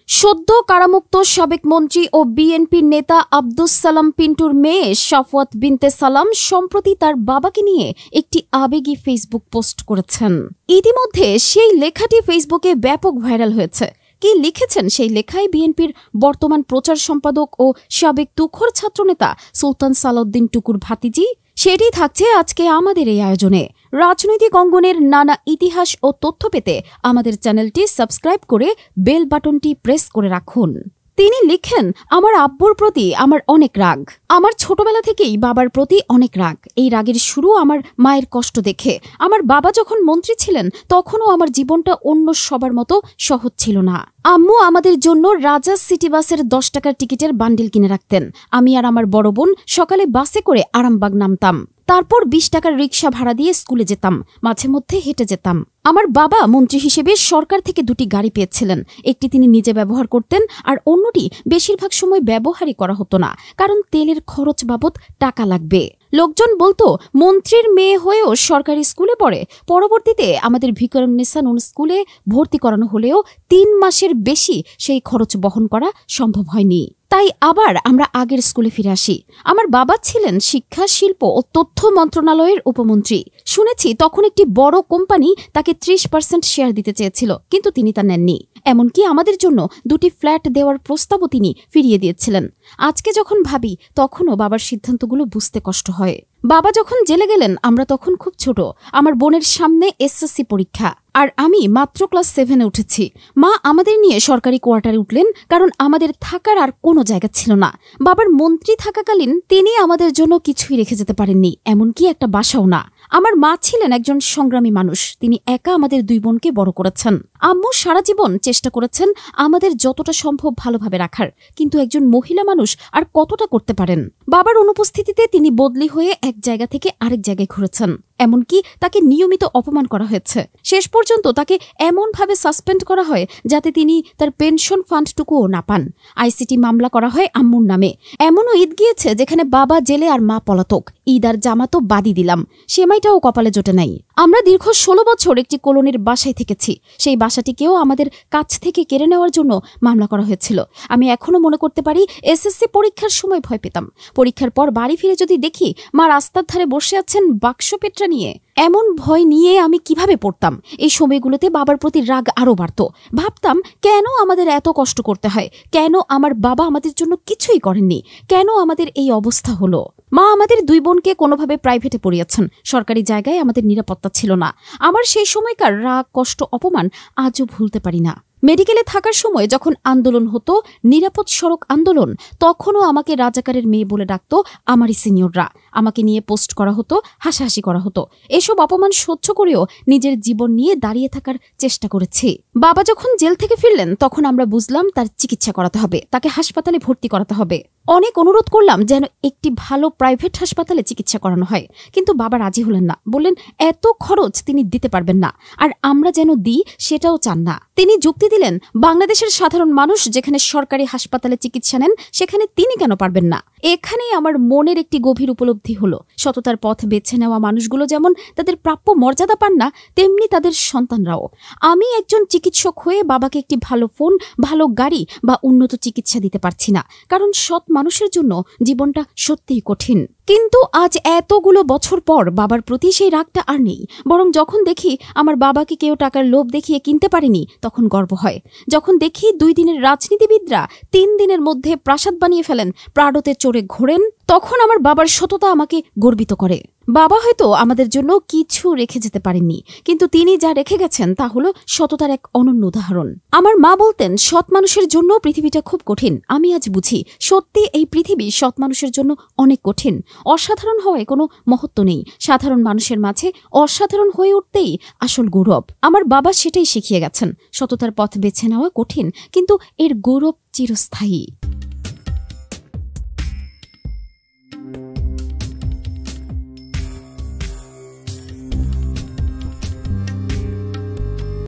সদ্য কারামুক্ত সাবেক মন্ত্রী ও বিএনপির নেতা আব্দুস সালাম পিন্টুর মেয়ে সাফওয়াত বিনতে সালাম সম্প্রতি তার বাবাকে নিয়ে একটি আবেগী ফেসবুক পোস্ট করেছেন। ইতিমধ্যে সেই লেখাটি ফেসবুকে ব্যাপক ভাইরাল হয়েছে। কি লিখেছেন সেই লেখায় বিএনপির বর্তমান প্রচার সম্পাদক ও সাবেক তুখোর ছাত্রনেতা সুলতান সালাউদ্দিন টুকুর ভাতিজি? সেটি থাকছে আজকে আমাদের এই আয়োজনে। রাজনৈতিক অঙ্গনের নানা ইতিহাস ও তথ্য পেতে আমাদের চ্যানেলটি সাবস্ক্রাইব করে বেল বাটনটি প্রেস করে রাখুন। তিনি লিখেন, আমার আব্বুর প্রতি আমার অনেক রাগ। আমার ছোটবেলা থেকেই বাবার প্রতি অনেক রাগ। এই রাগের শুরু আমার মায়ের কষ্ট দেখে। আমার বাবা যখন মন্ত্রী ছিলেন তখনও আমার জীবনটা অন্য সবার মতো সহজ ছিল না। আম্মু আমাদের জন্য রাজা সিটি বাসের 10 টাকার টিকিটের বান্ডিল কিনে রাখতেন। আমি আর আমার বড় বোন সকালে বাসে করে আরামবাগ নামতাম, তারপর 20 টাকার রিক্সা ভাড়া দিয়ে স্কুলে যেতাম, মাঝে মধ্যে হেঁটে যেতাম। আমার বাবা মন্ত্রী হিসেবে সরকার থেকে 2টি গাড়ি পেয়েছিলেন। একটি তিনি নিজে ব্যবহার করতেন আর অন্যটি বেশিরভাগ সময় ব্যবহারই করা হতো না, কারণ তেলের খরচ বাবদ টাকা লাগবে। লোকজন বলতো মন্ত্রীর মেয়ে হয়েও সরকারি স্কুলে পড়ে। পরবর্তীতে আমাদের ভিকারুন্নেসা নুন স্কুলে ভর্তি করানো হলেও 3 মাসের বেশি সেই খরচ বহন করা সম্ভব হয়নি। তাই আবার আমরা আগের স্কুলে ফিরে আসি। আমার বাবা ছিলেন শিক্ষা, শিল্প ও তথ্য মন্ত্রণালয়ের উপমন্ত্রী। শুনেছি তখন একটি বড় কোম্পানি তাকে 30% শেয়ার দিতে চেয়েছিল, কিন্তু তিনি তা নেননি। এমনকি আমাদের জন্য 2টি ফ্ল্যাট দেওয়ার প্রস্তাবও তিনি ফিরিয়ে দিয়েছিলেন। আজকে যখন ভাবি তখনও বাবার সিদ্ধান্তগুলো বুঝতে কষ্ট হয়। বাবা যখন জেলে গেলেন আমরা তখন খুব ছোট। আমার বোনের সামনে এসএসসি পরীক্ষা, আর আমি মাত্র ক্লাস 7-এ উঠেছি। মা আমাদের নিয়ে সরকারি কোয়ার্টারে উঠলেন, কারণ আমাদের থাকার আর কোনো জায়গা ছিল না। বাবার মন্ত্রী থাকাকালীন তিনি আমাদের জন্য কিছুই রেখে যেতে পারেননি, এমনকি একটা বাসাও না। আমার মা ছিলেন একজন সংগ্রামী মানুষ। তিনি একা আমাদের 2 বোনকে বড় করেছেন। আম্মু সারা জীবন চেষ্টা করেছেন আমাদের যতটা সম্ভব ভালোভাবে রাখার, কিন্তু একজন মহিলা মানুষ আর কতটা করতে পারেন? বাবার অনুপস্থিতিতে তিনি বদলি হয়ে এক জায়গা থেকে আরেক জায়গায় ঘুরেছেন। এমনকি তাকে নিয়মিত অপমান করা হয়েছে। শেষ পর্যন্ত তাকে এমনভাবে সাসপেন্ড করা হয় যাতে তিনি তার পেনশন ফান্ডটুকুও না পান। আইসিটি মামলা করা হয় আম্মুর নামে। এমনও ঈদ গিয়েছে যেখানে বাবা জেলে আর মা পলাতক। ঈদ আর জামাতও বাদই দিলাম, সেমাইটাও কপালে জোটে নাই। আমরা দীর্ঘ 16 বছর একটি কলোনির বাসায় থেকেছি। সেই বাসাটিকেও আমাদের কাছ থেকে কেড়ে নেওয়ার জন্য মামলা করা হয়েছিল। আমি এখনো মনে করতে পারি এসএসসি পরীক্ষার সময় ভয় পেতাম। পরীক্ষার পর বাড়ি ফিরে যদি দেখি মা রাস্তার ধারে বসে আছেন বাক্স পেটরা নিয়ে, এমন ভয় নিয়ে আমি কিভাবে পড়তাম? এই সময়গুলোতে বাবার প্রতি রাগ আরও বাড়ত। ভাবতাম কেন আমাদের এত কষ্ট করতে হয়? কেন আমার বাবা আমাদের জন্য কিছুই করেননি? কেন আমাদের এই অবস্থা হলো? মা আমাদের 2 বোনকে কোনোভাবে প্রাইভেটে পড়িয়েছেন। সরকারি জায়গায় আমাদের নিরাপত্তা ছিল না। আমার সেই সময়কার রাগ, কষ্ট, অপমান আজও ভুলতে পারি না। মেডিকেলে থাকার সময় যখন আন্দোলন হতো, নিরাপদ সড়ক আন্দোলন, তখনও আমাকে রাজাকারের মেয়ে বলে ডাকত আমারই সিনিয়ররা। আমাকে নিয়ে পোস্ট করা হতো, হাসাহাসি করা হতো। এসব অপমান সহ্য করেও নিজের জীবন নিয়ে দাঁড়িয়ে থাকার চেষ্টা করেছি। বাবা যখন জেল থেকে ফিরলেন তখন আমরা বুঝলাম তার চিকিৎসা করাতে হবে, তাকে হাসপাতালে ভর্তি করাতে হবে। অনেক অনুরোধ করলাম যেন একটি ভালো প্রাইভেট হাসপাতালে চিকিৎসা করানো হয়, কিন্তু বাবা রাজি হলেন না। বললেন এত খরচ তিনি দিতে পারবেন না, আর আমরা যেন দিই সেটাও চান না। তিনি যুক্তি দিলেন বাংলাদেশের সাধারণ মানুষ যেখানে সরকারি হাসপাতালে চিকিৎসা নেন সেখানে তিনি কেন পারবেন না। এখানেই আমার মনের একটি গভীর উপলব্ধি হলো, সততার পথ বেছে নেওয়া মানুষগুলো যেমন তাদের প্রাপ্য মর্যাদা পান না, তেমনি তাদের সন্তানরাও। আমি একজন চিকিৎসক হয়ে বাবাকে একটি ভালো ফোন, ভালো গাড়ি বা উন্নত চিকিৎসা দিতে পারছি না, কারণ সৎ মানুষের জন্য জীবনটা সত্যিই কঠিন। কিন্তু আজ এতগুলো বছর পর বাবার প্রতি সেই রাগটা আর নেই। বরং যখন দেখি আমার বাবাকে কেউ টাকার লোভ দেখিয়ে কিনতে পারেনি তখন গর্ব হয়। যখন দেখি 2 দিনের রাজনীতিবিদরা 3 দিনের মধ্যে প্রাসাদ বানিয়ে ফেলেন, প্রাডোতে চড়ে ঘোরেন, তখন আমার বাবার সততা আমাকে গর্বিত করে। বাবা হয়তো আমাদের জন্য কিছু রেখে যেতে পারেননি, কিন্তু তিনি যা রেখে গেছেন তা হলো সততার এক অনন্য উদাহরণ। আমার মা বলতেন সৎ মানুষের জন্য পৃথিবীটা খুব কঠিন। আমি আজ বুঝি সত্যি এই পৃথিবী সৎ মানুষের জন্য অনেক কঠিন। অসাধারণ হওয়ায় কোনো মহত্ব নেই। সাধারণ মানুষের মাঝে অসাধারণ হয়ে উঠতেই আসল গৌরব। আমার বাবা সেটাই শিখিয়ে গেছেন। সততার পথ বেছে নেওয়া কঠিন, কিন্তু এর গৌরব চিরস্থায়ী।